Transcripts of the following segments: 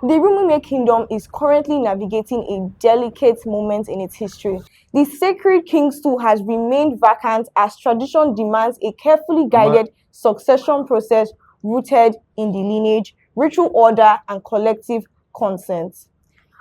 The Rumueme Kingdom is currently navigating a delicate moment in its history. The sacred king stool has remained vacant as tradition demands a carefully guided succession process rooted in the lineage, ritual order, and collective consent.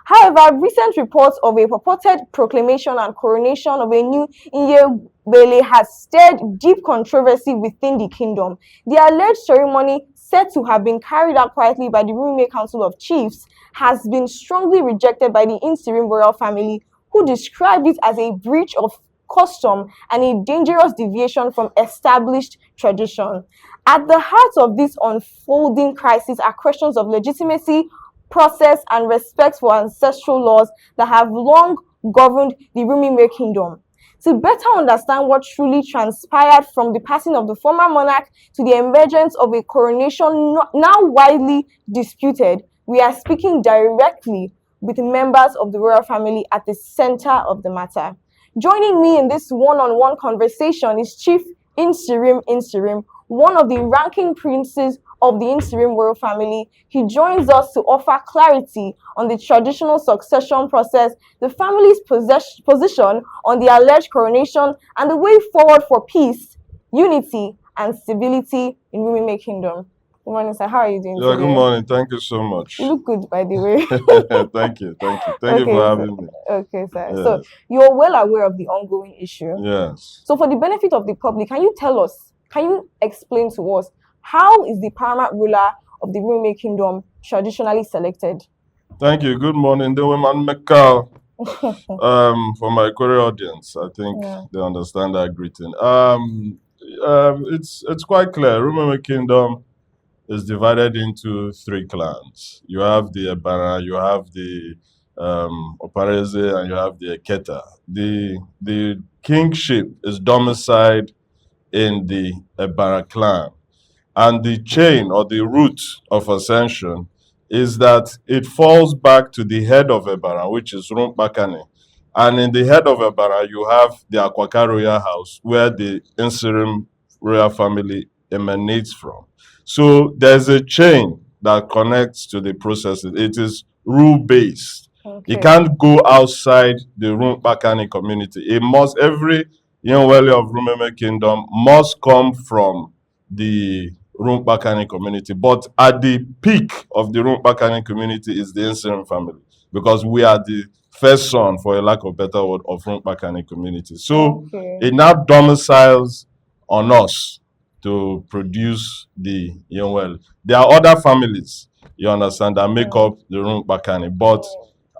However, recent reports of a purported proclamation and coronation of a new Nyenwe-El has stirred deep controversy within the kingdom. The alleged ceremony, said to have been carried out quietly by the Rumueme Council of Chiefs, has been strongly rejected by the Nsirim royal family, who described it as a breach of custom and a dangerous deviation from established tradition. At the heart of this unfolding crisis are questions of legitimacy, process, and respect for ancestral laws that have long governed the Rumueme Kingdom. To better understand what truly transpired from the passing of the former monarch to the emergence of a coronation now widely disputed, we are speaking directly with members of the royal family at the center of the matter. Joining me in this one-on-one conversation is Chief Nsirim, one of the ranking princes of the Nsirim royal family. He joins us to offer clarity on the traditional succession process, the family's position on the alleged coronation, and the way forward for peace, unity, and stability in Rumueme Kingdom. Good morning, sir. How are you doing Yeah, today? good morning. Thank you so much. You look good, by the way. Thank you. Thank you Okay, for having me. Okay, sir. Yes. So you're well aware of the ongoing issue. Yes. So for the benefit of the public, can you explain to us, how is the paramount ruler of the Rumueme Kingdom traditionally selected? Thank you. Good morning. The woman Mekal. For my Korean audience, I think they understand that greeting. It's quite clear. Rumueme Kingdom is divided into three clans. You have the Ebara, you have the Opareze, and you have the Eketa. The kingship is domiciled in the Ebara clan. And the chain or the root of ascension is that it falls back to the head of Ebara, which is Rumpakane. And in the head of Ebara, you have the Akwaka royal house, where the Nsirim royal family emanates from. So there's a chain that connects to the processes. It is rule-based. Okay. It can't go outside the Rumpakane community. It must, every Nyenwe-El of Rumueme Kingdom must come from the Rumpakane community. But at the peak of the Rumpakane community is the Nsirim family, because we are the first son, for a lack of better word, of Rumpakane community. So it now domiciles on us to produce the Nyenwe-El. There are other families, you understand, that make up the Rumpakane. But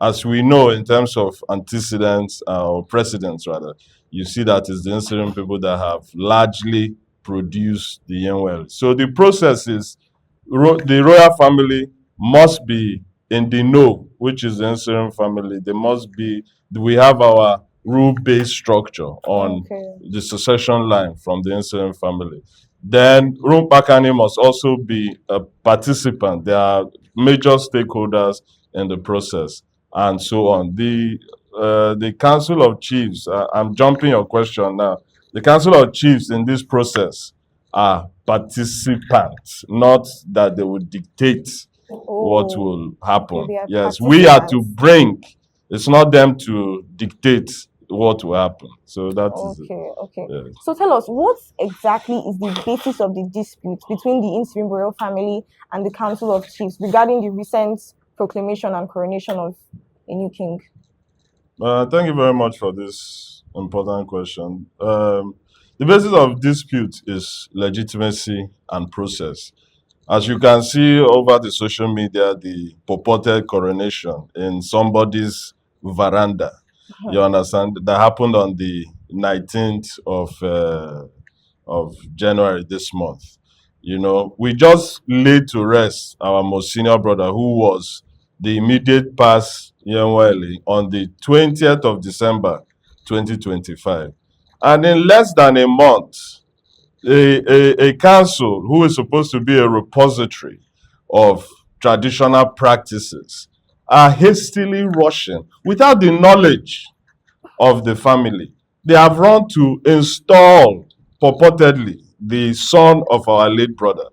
as we know, in terms of antecedents or precedents rather, you see that it's the Nsirim people that have largely produce the Nyenwe-El. So the process is the royal family must be in the know, which is the Nsirim family. They must be, we have our rule-based structure on the succession line from the Nsirim family. Then Rumpakane must also be a participant. There are major stakeholders in the process and so on. The Council of Chiefs, I'm jumping your question now. The Council of Chiefs in this process are participants, not that they will dictate what will happen. Yes, we are to bring. It's not them to dictate what will happen. So that is it. Okay. Yes. So tell us, what exactly is the basis of the dispute between the Nsirim royal family and the Council of Chiefs regarding the recent proclamation and coronation of a new king? Thank you very much for this important question. The basis of dispute is legitimacy and process. As you can see over the social media, the purported coronation in somebody's veranda, you understand, that happened on the 19th of January this month. You know, we just laid to rest our most senior brother, who was the immediate past Nyenwe-El, on the 20th of December 2025. And in less than a month, a council who is supposed to be a repository of traditional practices are hastily rushing without the knowledge of the family. They have run to install, purportedly, the son of our late brother.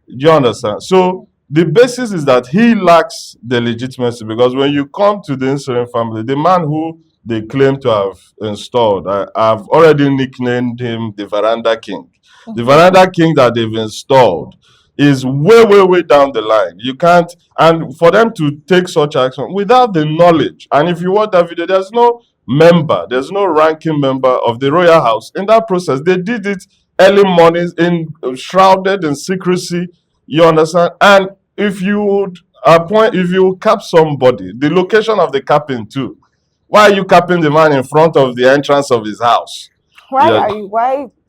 Do you understand? So The basis is that he lacks the legitimacy, because when you come to the Nsirim family, the man who they claim to have installed, I've already nicknamed him the Veranda King. The Veranda King that they've installed is way, way, way down the line. You can't, and for them to take such action without the knowledge, and if you watch that video, there's no member, there's no ranking member of the royal house in that process. They did it early mornings, in shrouded in secrecy. You understand? And if you would appoint, if you cap somebody, the location of the capping too. Why are you capping the man in front of the entrance of his house? Why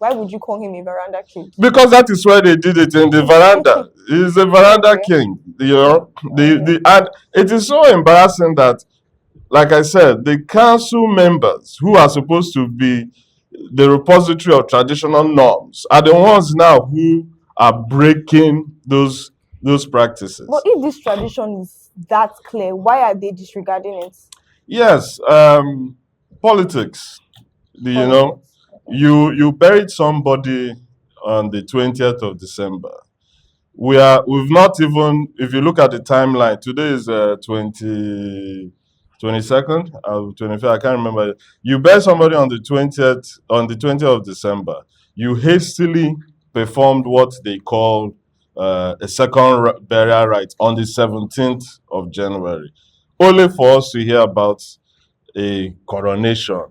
would you call him a veranda king? Because that is where they did it, in the veranda. He's a veranda king, you know. And it is so embarrassing that, like I said, the council members who are supposed to be the repository of traditional norms are the ones now who are breaking those practices. But if this tradition is that clear, why are they disregarding it? Yes, politics. You know, you buried somebody on the 20th of December. We've not even, if you look at the timeline, today is 22nd, 25th, I can't remember. You bury somebody on the 20th of December. You hastily performed what they call a second burial rite on the 17th of January, only for us to hear about a coronation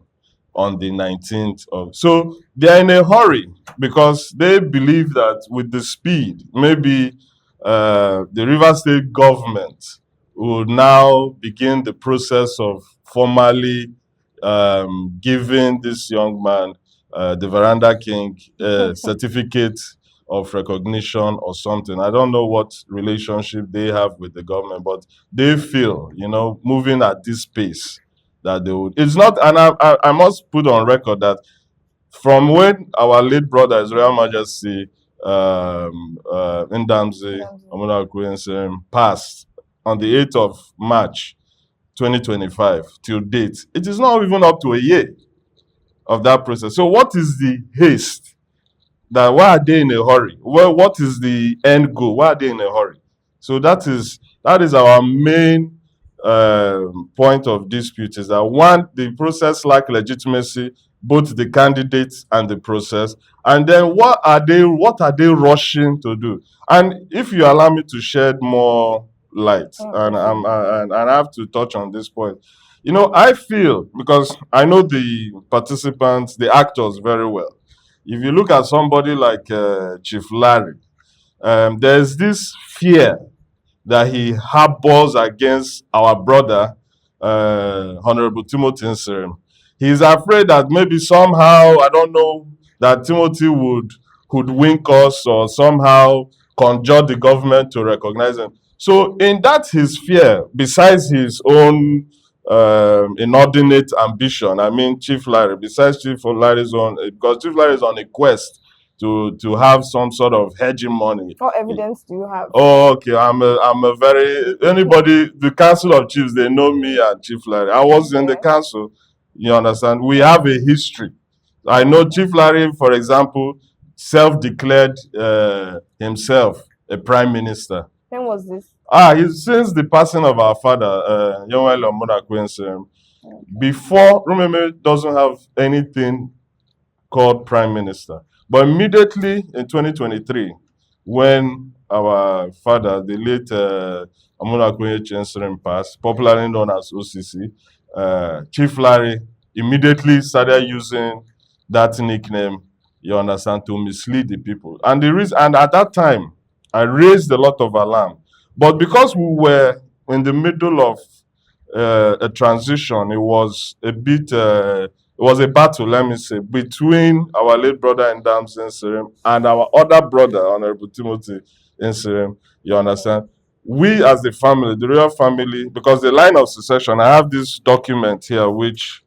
on the 19th of. So they're in a hurry because they believe that with the speed, maybe the Rivers State government will now begin the process of formally giving this young man, the Veranda King, a certificate of recognition or something. I don't know what relationship they have with the government, but they feel, you know, moving at this pace, that they would. It's not, and I must put on record that from when our late brother, His Royal Majesty Ndamzi Nsirim passed on the 8th of March 2025 till date, it is not even up to a year of that process. So what is the haste? That why are they in a hurry? Well, what is the end goal? Why are they in a hurry? So that is our main point of dispute, is that one, the process lack legitimacy, both the candidates and the process, and then what are they rushing to do? And if you allow me to shed more light, and I have to touch on this point. You know, I feel, because I know the participants, the actors very well. If you look at somebody like Chief Larry, there's this fear that he harbors against our brother, Honorable Timothy Nsirim. He's afraid that maybe somehow, I don't know, that Timothy could wink us or somehow conjure the government to recognize him. So in that, his fear, besides his own inordinate ambition, I mean, besides Chief Larry's own, because Chief Larry is on a quest to have some sort of hegemony. What evidence do you have? Oh, okay. I'm a very, anybody, the Council of Chiefs, they know me and Chief Larry. I was in the council, you understand? We have a history. I know Chief Larry, for example, self-declared himself a prime minister. When was this? Since the passing of our father, Nyenwe-El. Before, Rumueme doesn't have anything called prime minister. But immediately in 2023, when our father, the late Nsirim, passed, popularly known as OCC, Chief Larry immediately started using that nickname, you understand, to mislead the people. And at that time, I raised a lot of alarm. But because we were in the middle of a transition, it was a bit, it was a battle, let me say, between our late brother Ndamzi Nsirim and our other brother, Honorable Timothy Nsirim, you understand? We as the family, the royal family, because the line of succession, I have this document here which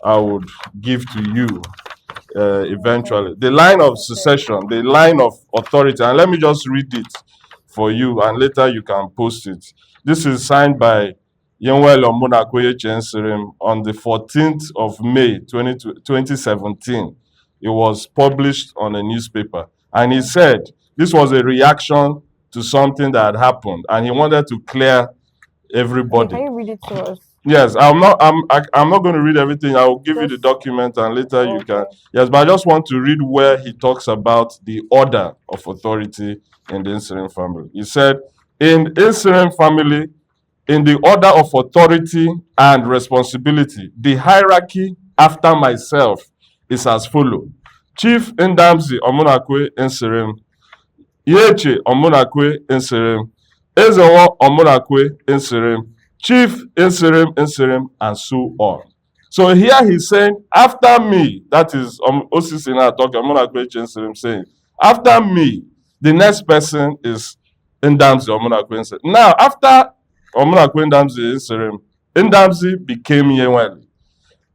I would give to you eventually. The line of succession, the line of authority, and let me just read it for you, and later you can post it. This is signed by Nyenwe-El Nsirim on the 14th of May 2017. It was published on a newspaper, and he said this was a reaction to something that had happened, and he wanted to clear Okay, everybody. can you read it to us? Yes, I'm not going to read everything. I will give you the Just document and later you can. okay. Yes, but I just want to read where he talks about the order of authority in the Nsirim family. He said, in Nsirim family, in the order of authority and responsibility, the hierarchy after myself is as follows. Chief Ndamzi Omunakwe Nsirim, Yeche Omunakwe Nsirim, Ezewo Omunakwe Nsirim, Chief Nsirim, and so on. So here he's saying, after me, that is Osisi now talking, Omunakwe Nsirim saying, after me, the next person is Ndamzi Omunakwe Nsirim. Now, after Omunakwe Ndamzi Nsirim, Ndamzi became Nyenwe-El.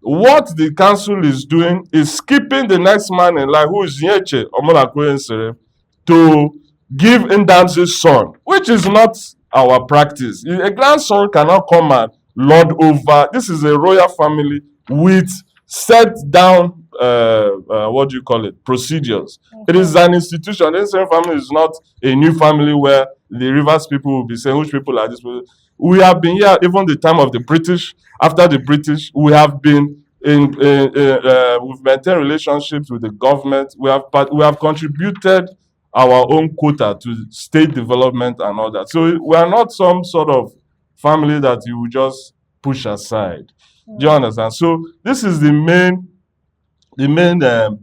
What the council is doing is skipping the next man in line, who is Nyeche Omunakwe Nsirim, to give Ndamzi's son, which is not our practice. A grandson cannot come and lord over. This is a royal family with set down what do you call it, procedures. It is an institution. The Nsirim family is not a new family where the Rivers people will be saying which people are this people. We have been here even the time of the British. After the British, we have been we've maintained relationships with the government. We have contributed our own quota to state development and all that. So we are not some sort of family that you will just push aside. Do you understand? So this is the main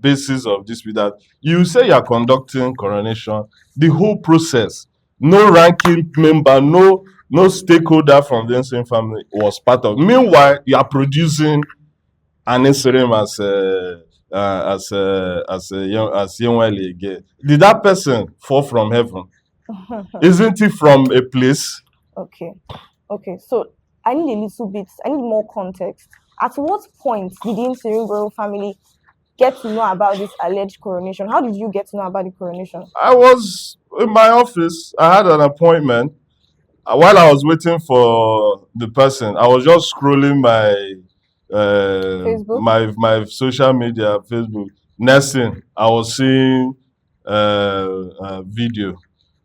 basis of this. With that, you say you are conducting coronation, the whole process, no ranking member, no stakeholder from the Nsirim family was part of. Meanwhile, you are producing an Nsirim as Nyenwe-El again. Did that person fall from heaven? Isn't he from a place? Okay. So I need a little bit. I need more context. At what point did the Nsirim royal family get to know about this alleged coronation? How did you get to know about the coronation? I was in my office. I had an appointment. While I was waiting for the person, I was just scrolling my Facebook? my social media, Facebook. Next thing, I was seeing video.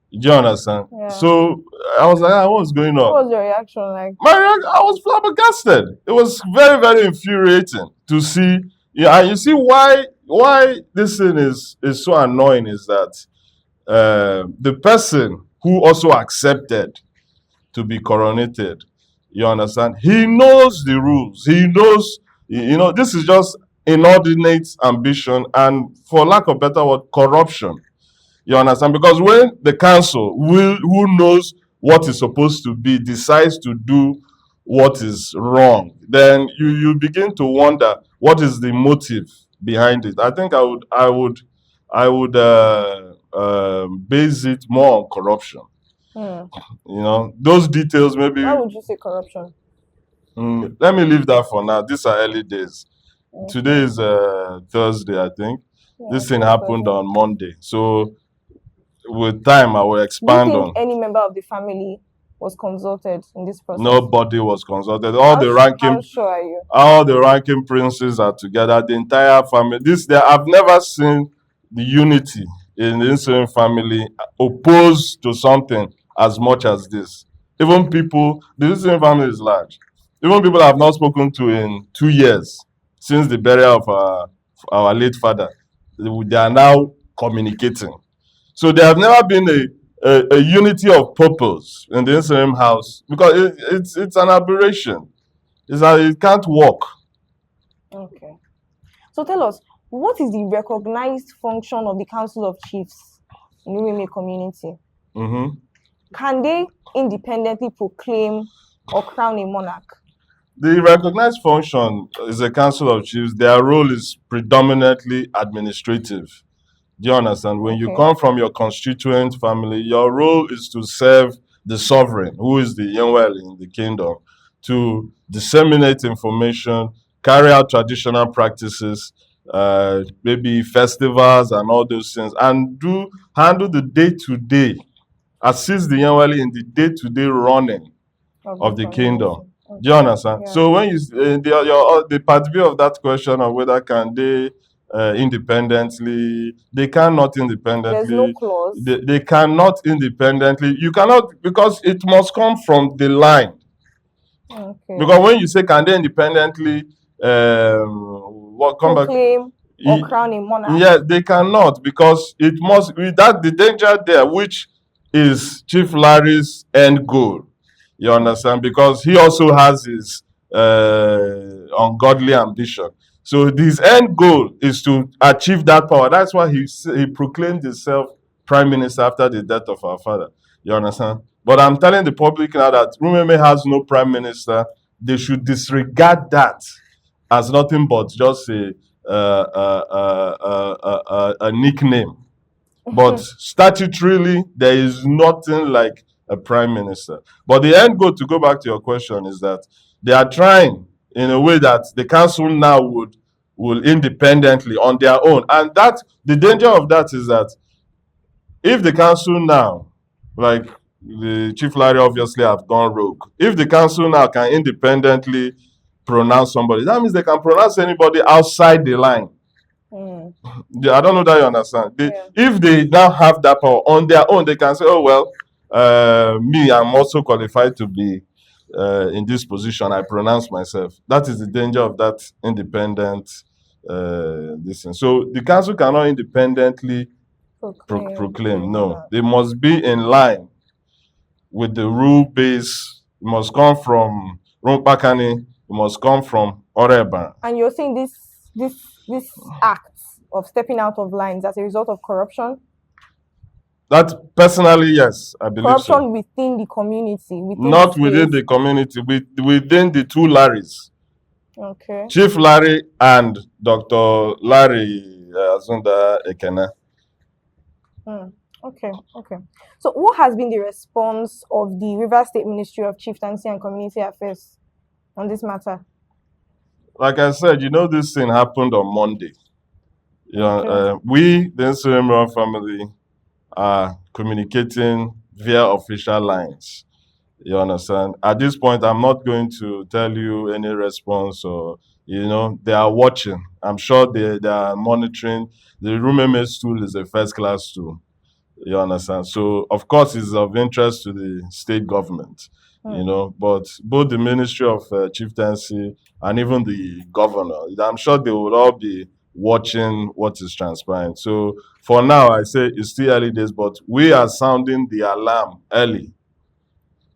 Do you understand? Yeah. So I was like, "Ah, what's going on?" What was your reaction like? I was flabbergasted. It was very, very infuriating to see. Yeah, and you see why this thing is so annoying is that the person who also accepted to be coronated, you understand, he knows the rules. He knows, this is just inordinate ambition and, for lack of better word, corruption. You understand? Because when the council who knows what is supposed to be decides to do what is wrong, then you begin to wonder what is the motive behind it. I think I would base it more on corruption. Those details maybe. Why would you say corruption? Let me leave that for now. These are early days. Okay. Today is Thursday, I think. Yeah, this thing happened on Monday. So with time, I will expand Do you on. think any member of the family was consulted in this process? Nobody was consulted. How sure are you? All the ranking princes are together. The entire family. I've never seen the unity in the Nsirim family opposed to something as much as this. Even people, the Nsirim family is large. Even people I have not spoken to in 2 years since the burial of our late father, they are now communicating. So there have never been a unity of purpose in the Nsirim house, because it's an aberration. It can't work. Okay. So tell us, what is the recognized function of the Council of Chiefs in the Rumueme community? Can they independently proclaim or crown a monarch? The recognized function is a Council of Chiefs. Their role is predominantly administrative. Do you understand? When you come from your constituent family, your role is to serve the sovereign, who is the Nyenwe-El in the kingdom, to disseminate information, carry out traditional practices, maybe festivals and all those things, and handle the day-to-day, assist the Nyenwe-El in the day-to-day running of the kingdom. Do you understand? Yeah. So when you the part B of that question of whether can they independently. They cannot There's no independently. clause. They cannot independently. You cannot, because it must come from the line. Okay. Because when you say can they independently what come back? Proclaim or crown a monarch. Yeah, they cannot, because it must be that the danger there, which is Chief Larry's end goal. You understand? Because he also has his ungodly ambition. So his end goal is to achieve that power. That's why he proclaimed himself prime minister after the death of our father. You understand? But I'm telling the public now that Rumueme has no prime minister. They should disregard that as nothing but just a nickname. But statutorily, there is nothing like a prime minister. But the end goal, to go back to your question, is that they are trying in a way that the council now will independently on their own. And that the danger of that is that if the council now, like the Chief Larry obviously have gone rogue, if the council now can independently pronounce somebody, that means they can pronounce anybody outside the line. I don't know that you understand. If they now have that power on their own, they can say, oh, well, me, I'm also qualified to be in this position. I pronounce myself. That is the danger of that independent this thing. So the council cannot independently proclaim. No, they must be in line with the rule base. It must come from Rumpakani. It must come from Oreba. And you're saying this act of stepping out of lines as a result of corruption? That personally, yes, I believe corruption so. within the community, Not within the community, within the two Larrys. Okay. Chief Larry and Dr. Larry Azunda Ekene. Okay. So what has been the response of the Rivers State Ministry of Chieftaincy and Community Affairs on this matter? Like I said, this thing happened on Monday. We, the Nsirim family, are communicating via official lines. You understand? At this point, I'm not going to tell you any response, or they are watching. I'm sure they are monitoring. The Rumueme tool is a first-class tool. You understand? So of course it's of interest to the state government. But both the Ministry of Chieftaincy and even the governor, I'm sure they will all be watching what is transpiring. So for now, I say it's still early days, but we are sounding the alarm early,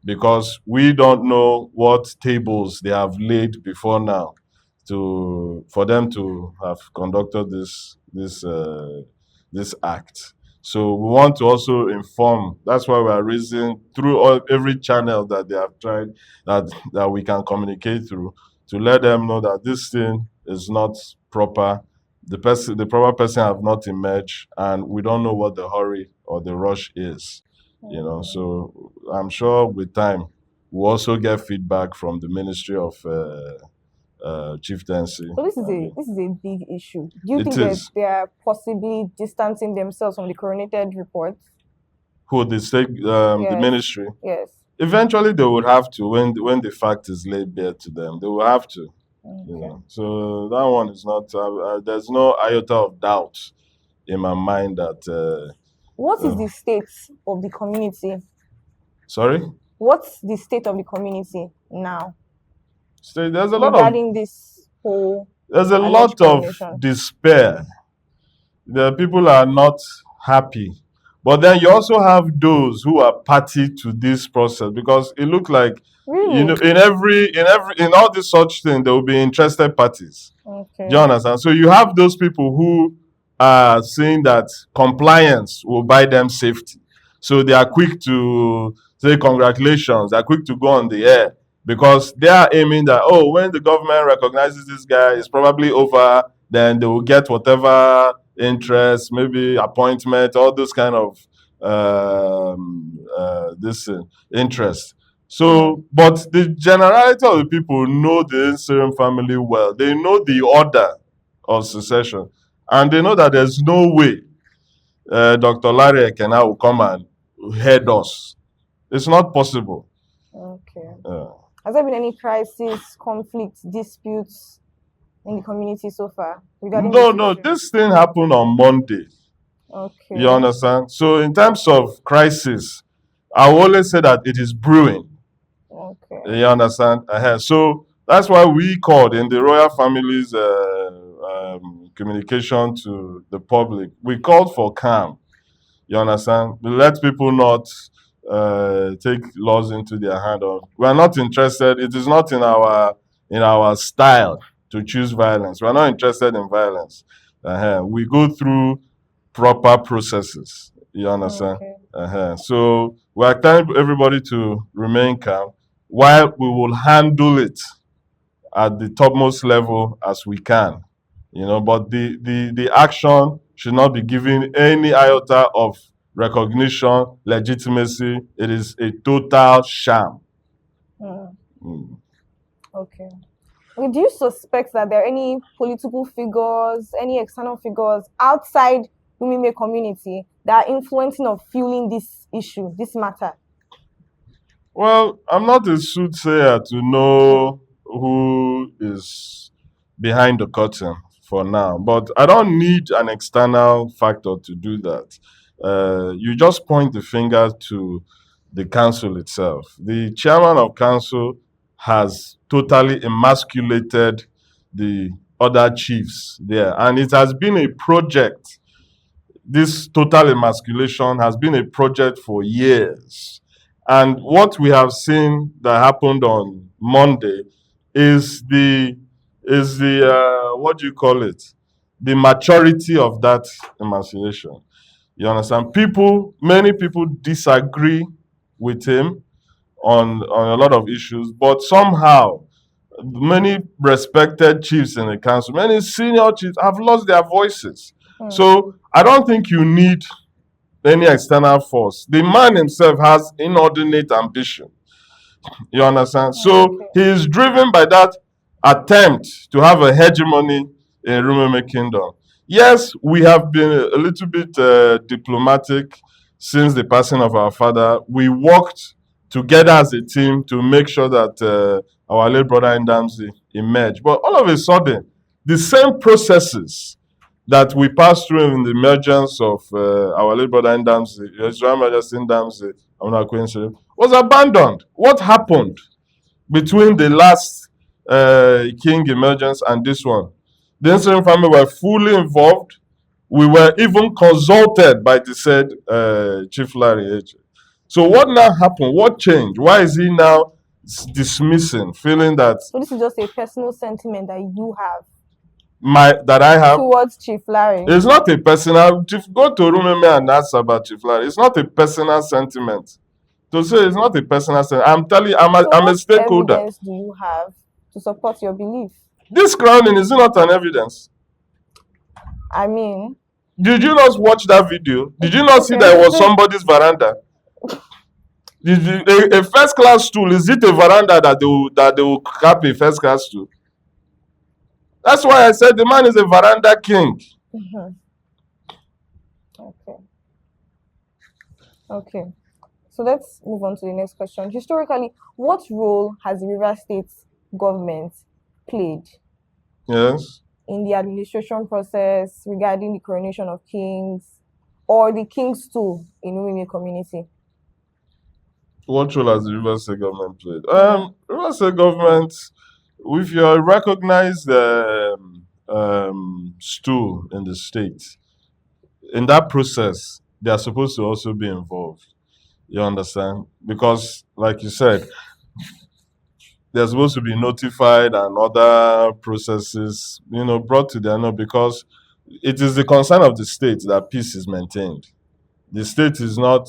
because we don't know what tables they have laid before now for them to have conducted this act. So we want to also inform. That's why we are raising through every channel that they have tried, that we can communicate through, to let them know that this thing is not proper. The proper person have not emerged, and we don't know what the hurry or the rush is. So I'm sure with time we'll also get feedback from the Ministry of Chieftaincy. So this is a big issue. Do you think that they are possibly distancing themselves from the coronated report? Who, the state, the ministry? Yes. Eventually they would have to, when the fact is laid bare to them, they will have to. Okay. So that one is not. There's no iota of doubt in my mind that. What is the state of the community? Sorry? What's the state of the community now? There's a regarding this whole. There's a lot of despair. The people are not happy. But then you also have those who are party to this process, because it looks like in all this such thing there will be interested parties. Okay. Do you understand? So you have those people who are saying that compliance will buy them safety. So they are quick to say congratulations. They are quick to go on the air, because they are aiming that, when the government recognizes this guy, it's probably over, then they will get whatever interest, maybe appointment, all those kind of interest. So, but the generality of the people know the Nsirim family well. They know the order of succession, and they know that there's no way Dr. Larry Ekene will come and head us. It's not possible. Okay. Has there been any crisis, conflicts, disputes in the community so far regarding No, this no, issue? this thing happened on Monday. You Okay. understand? So in terms of crisis, I will always say that it is brewing. Okay. You understand? So that's why we called in the royal family's communication to the public. We called for calm. You understand? We let people not take laws into their hand. Or we are not interested. It is not in our style to choose violence. We are not interested in violence. We go through proper processes. You understand? Okay. So we are telling everybody to remain calm while we will handle it at the topmost level as we can. But the action should not be given any iota of recognition, legitimacy. It is a total sham. Mm. Mm. Okay. Do you suspect that there are any political figures, any external figures outside Rumueme community that are influencing or fueling this issue, this matter? Well, I'm not a soothsayer to know who is behind the curtain for now, but I don't need an external factor to do that. You just point the finger to the council itself. The chairman of council has totally emasculated the other chiefs there, and it has been a project. This total emasculation has been a project for years. And what we have seen that happened on Monday is the what do you call it? The maturity of that emasculation. You understand? Many people disagree with him on a lot of issues, but somehow many respected chiefs in the council, many senior chiefs have lost their voices. Hmm. So I don't think you need any external force. The man himself has inordinate ambition. You understand? So Okay. he is driven by that attempt to have a hegemony in Rumueme Kingdom. Yes, we have been a little bit diplomatic since the passing of our father. We worked together as a team to make sure that our late brother Ndamzi emerged. But all of a sudden, the same processes that we passed through in the emergence of our late brother Ndamzi, His Royal Majesty Ndamzi, Nsirim, was abandoned. What happened between the last king emergence and this one? The Nsirim family were fully involved. We were even consulted by the said Chief Larry H. So what now happened? What changed? Why is he now dismissing, feeling that So this is just a personal sentiment that you have I have? towards Chief Larry. It's not a personal. Go to Rumueme and ask about Chief Larry. It's not a personal sentiment. To say it's not a personal sentiment. I'm telling you, So I'm a what stakeholder. evidence do you have to support your belief? This crowning is not an evidence. I mean, Did you not watch that video? Did you not see that it was somebody's veranda? A first class stool, is it a veranda that they will cap a first class stool? That's why I said the man is a veranda king. Okay. Okay. So let's move on to the next question. Historically, what role has the River State government played Yes. in the administration process regarding the coronation of kings or the king's stool in Rumueme community? What role has the River State government played? River State government, if you're a recognized stool in the state, in that process, they are supposed to also be involved. You understand? Because, like you said, they're supposed to be notified and other processes, brought to their note because it is the concern of the state that peace is maintained. The state is not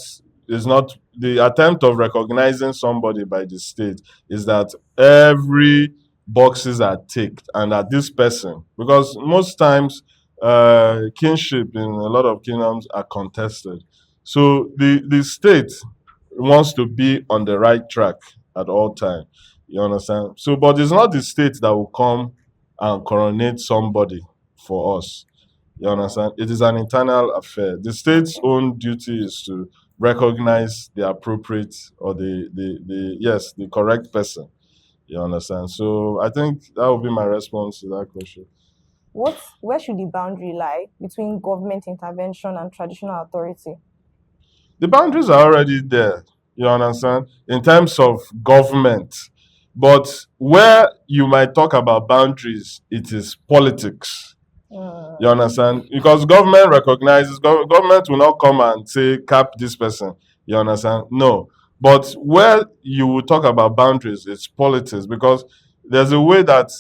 the attempt of recognizing somebody by the state is that every boxes are ticked and that this person, because most times kinship in a lot of kingdoms are contested, so the state wants to be on the right track at all time. You understand? So but it's not the state that will come and coronate somebody for us. You understand? It is an internal affair. The state's own duty is to recognize the appropriate or the yes, the correct person. You understand? So I think that would be my response to that question. Where should the boundary lie between government intervention and traditional authority? The boundaries are already there, you understand, in terms of government. But where you might talk about boundaries, it is politics. You understand? Because government recognizes, government will not come and say, cap this person. You understand? No. But where you will talk about boundaries, it's politics. Because there's a way that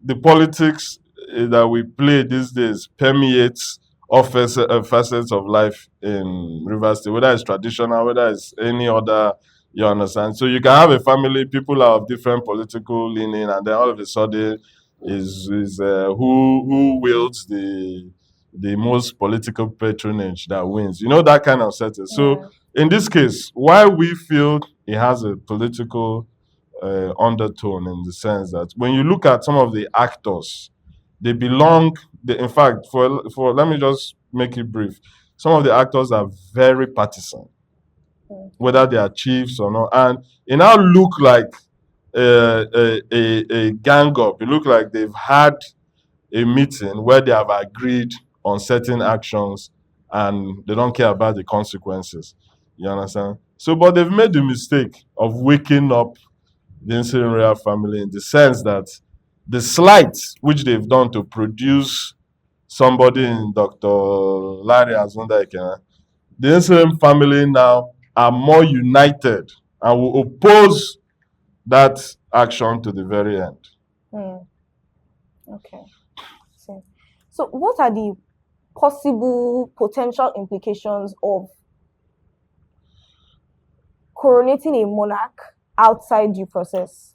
the politics that we play these days permeates all facets of life in Rivers State, whether it's traditional, whether it's any other, you understand? So you can have a family, people are of different political leaning, and then all of a sudden is who wields the most political patronage that wins. You know, that kind of setting. So in this case, why we feel it has a political undertone, in the sense that when you look at some of the actors, they belong. In fact, for let me just make it brief. Some of the actors are very partisan, whether they are chiefs or not, and it now look like a gang up. It look like they've had a meeting where they have agreed on certain actions and they don't care about the consequences. You understand? So, but they've made the mistake of waking up the Nsirim family, in the sense that the slight which they've done to produce somebody in Dr. Larry Azunda Ekene, the Nsirim family now are more united and will oppose that action to the very end. Okay. So what are the possible potential implications of coronating a monarch outside due process?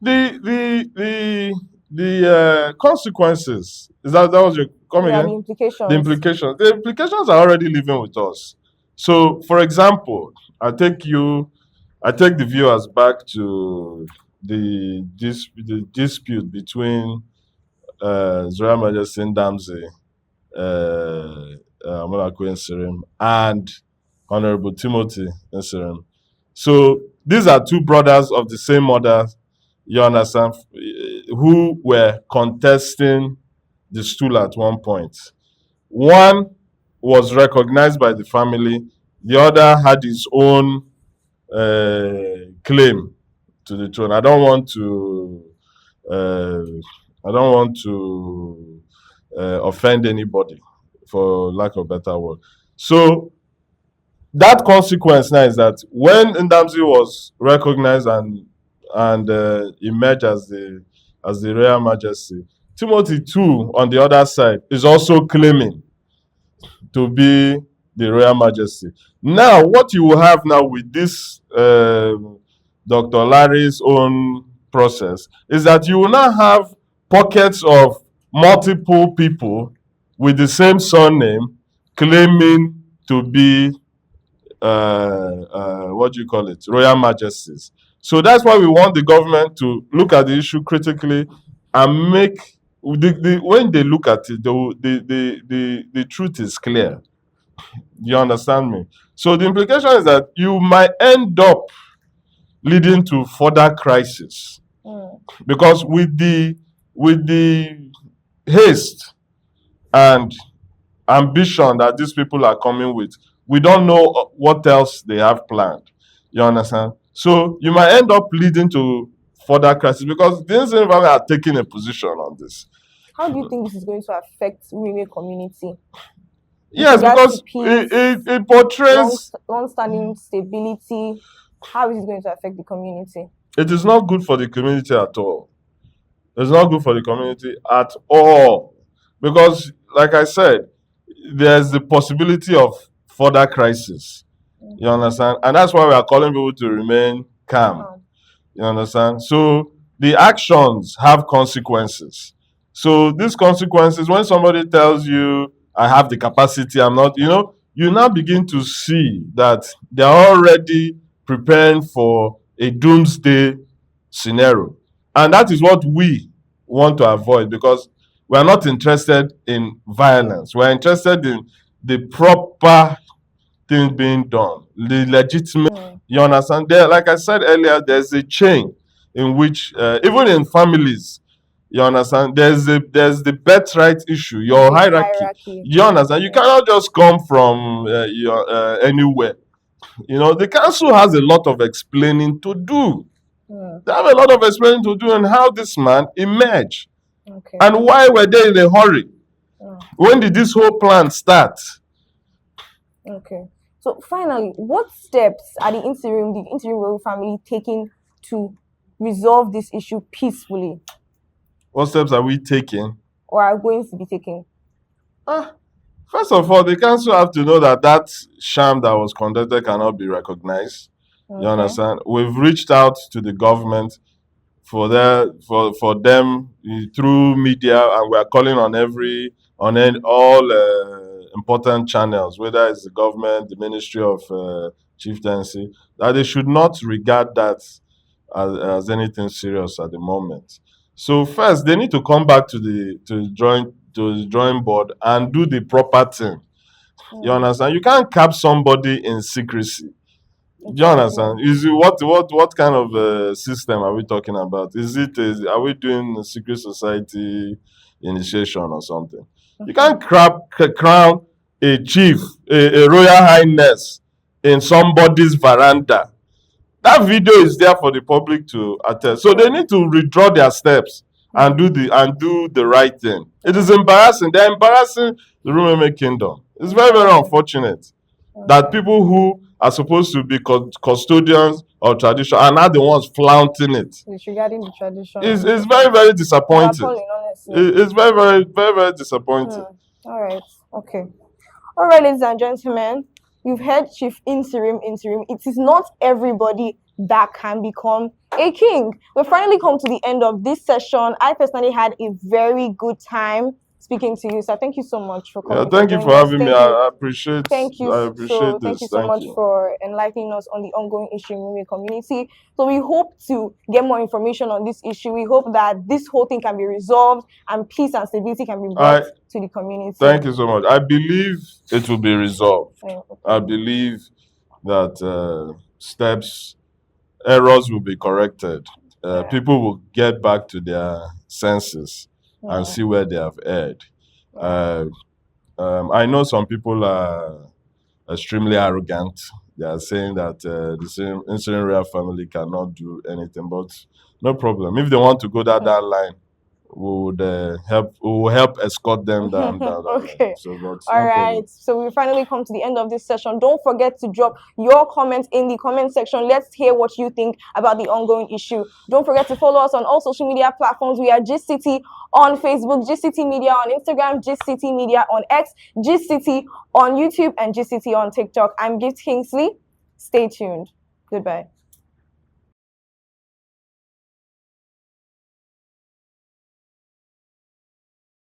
The consequences, is that was your come Yeah, again? the implications. The implications. The implications are already living with us. So, for example, I take the viewers back to the dispute between His Royal Majesty Ndamzi Amonako Nsirim and Honorable Timothy Nsirim. So these are two brothers of the same mother, you understand, who were contesting the stool at one point. One was recognized by the family, the other had his own claim to the throne. I don't want to offend anybody, for lack of a better word. So that consequence now is that when Ndamzi was recognized and emerged as the Royal Majesty, Timothy too, on the other side, is also claiming to be the Royal Majesty. Now, what you will have now with this Dr. Larry's own process is that you will now have pockets of multiple people with the same surname claiming to be what do you call it, Royal Majesties. So that's why we want the government to look at the issue critically and make when they look at it, the truth is clear. You understand me? So the implication is that you might end up leading to further crisis, because with the haste and ambition that these people are coming with, we don't know what else they have planned. You understand? So you might end up leading to further crisis, because the Nsirim family are taking a position on this. How do you think this is going to affect Rumueme community? Yes, because it portrays long-standing stability. How is it going to affect the community? It is not good for the community at all. It's not good for the community at all, because, like I said, there's the possibility of further crisis. You understand? And that's why we are calling people to remain calm. You understand? So the actions have consequences. So these consequences, when somebody tells you, I have the capacity, I'm not, you now begin to see that they're already preparing for a doomsday scenario. And that is what we want to avoid, because we're not interested in violence. We're interested in the proper things being done, the legitimate. You understand? There, like I said earlier, there's a chain. in which even in families, you understand, there's the birthright issue, your The hierarchy. You understand? You Yeah. cannot just come from anywhere. You know, the council has a lot of explaining to do. They have a lot of explaining to do on how this man emerged. Okay. And why were they in a hurry? When did this whole plan start? Okay. So finally, what steps are the Nsirim royal family taking to resolve this issue peacefully? What steps are we taking? Or are going to be taking? First of all, the council have to know that that sham that was conducted cannot be recognized. You understand? We've reached out to the government for them through media, and we are calling on all important channels, whether it's the government, the Ministry of Chieftaincy, that they should not regard that as anything serious at the moment. So first, they need to come back to the drawing board and do the proper thing. You understand? You can't cap somebody in secrecy. Do you understand? Is it what kind of system are we talking about? Are we doing a secret society initiation or something? You can't crown a chief, a royal highness in somebody's veranda. That video is there for the public to attest. So they need to withdraw their steps and do the right thing. It is embarrassing. They're embarrassing the Rumueme kingdom. It's very, very unfortunate that people who are supposed to be custodians of tradition are not the ones flaunting it. Regarding the tradition. It's very, very disappointing. It's very, very, very, very disappointing. All right. Okay. All right, ladies and gentlemen, you've heard Chief Nsirim. It is not everybody that can become a king. We've finally come to the end of this session. I personally had a very good time speaking to you. So thank you so much for coming. Yeah, thank you for having me. I appreciate. Thank you. I appreciate this. Thank you so much for enlightening us on the ongoing issue in the Rumueme community. So we hope to get more information on this issue. We hope that this whole thing can be resolved and peace and stability can be brought to the community. Thank you so much. I believe it will be resolved. I believe that errors will be corrected. People will get back to their senses and see where they have erred. I know some people are extremely arrogant. They are saying that the Nsirim royal family cannot do anything, but no problem. If they want to go that line, we will help escort them down. Okay. So, all right. So we finally come to the end of this session. Don't forget to drop your comments in the comment section. Let's hear what you think about the ongoing issue. Don't forget to follow us on all social media platforms. We are Gist City on Facebook, Gist City Media on Instagram, Gist City Media on X, Gist City on YouTube, and Gist City on TikTok. I'm Gift Kingsley. Stay tuned. Goodbye.